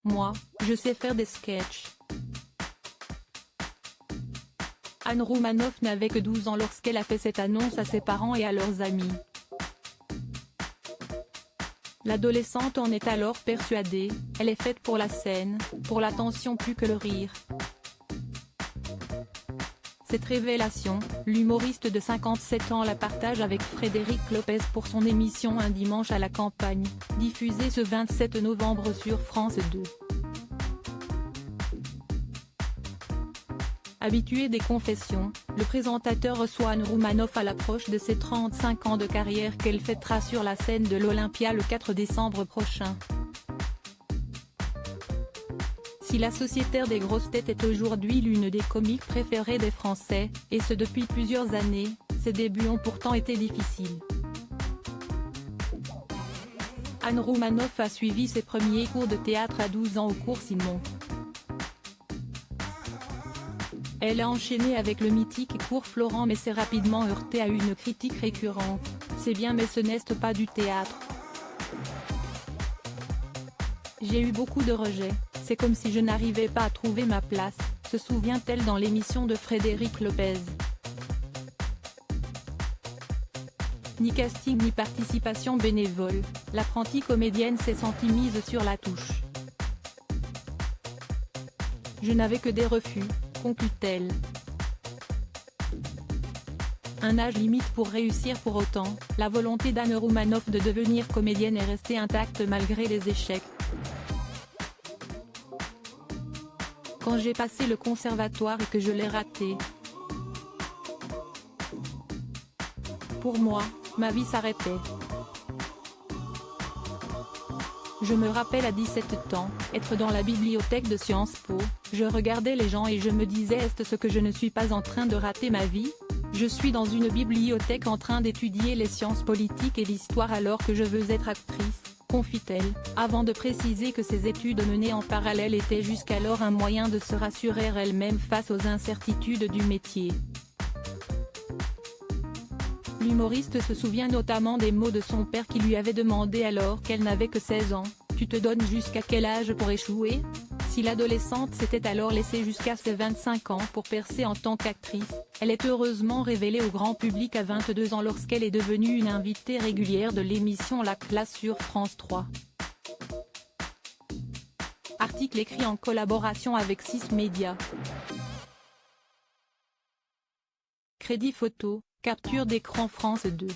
Moi, je sais faire des sketchs. Anne Roumanoff n'avait que 12 ans lorsqu'elle a fait cette annonce à ses parents et à leurs amis. L'adolescente en est alors persuadée, elle est faite pour la scène, pour l'attention plus que le rire. Cette révélation, l'humoriste de 57 ans la partage avec Frédéric Lopez pour son émission Un dimanche à la campagne, diffusée ce 27 novembre sur France 2. Habitué des confessions, le présentateur reçoit Anne Roumanoff à l'approche de ses 35 ans de carrière qu'elle fêtera sur la scène de l'Olympia le 4 décembre prochain. Si la sociétaire des grosses têtes est aujourd'hui l'une des comiques préférées des Français, et ce depuis plusieurs années, ses débuts ont pourtant été difficiles. Anne Roumanoff a suivi ses premiers cours de théâtre à 12 ans au cours Simon. Elle a enchaîné avec le mythique cours Florent mais s'est rapidement heurtée à une critique récurrente, c'est bien mais ce n'est pas du théâtre. J'ai eu beaucoup de rejets, c'est comme si je n'arrivais pas à trouver ma place, se souvient-elle dans l'émission de Frédéric Lopez. Ni casting ni participation bénévole, l'apprentie comédienne s'est sentie mise sur la touche. Je n'avais que des refus, conclut-elle. Un âge limite pour réussir pour autant, la volonté d'Anne Roumanoff de devenir comédienne est restée intacte malgré les échecs. Quand j'ai passé le conservatoire et que je l'ai raté. Pour moi, ma vie s'arrêtait. Je me rappelle à 17 ans, être dans la bibliothèque de Sciences Po, je regardais les gens et je me disais est-ce que je ne suis pas en train de rater ma vie? Je suis dans une bibliothèque en train d'étudier les sciences politiques et l'histoire alors que je veux être actrice, confie-t-elle, avant de préciser que ses études menées en parallèle étaient jusqu'alors un moyen de se rassurer elle-même face aux incertitudes du métier. L'humoriste se souvient notamment des mots de son père qui lui avait demandé alors qu'elle n'avait que 16 ans, « Tu te donnes jusqu'à quel âge pour échouer ?» Si l'adolescente s'était alors laissée jusqu'à ses 25 ans pour percer en tant qu'actrice, elle est heureusement révélée au grand public à 22 ans lorsqu'elle est devenue une invitée régulière de l'émission La Classe sur France 3. Article écrit en collaboration avec 6 Médias. Crédit photo, capture d'écran France 2.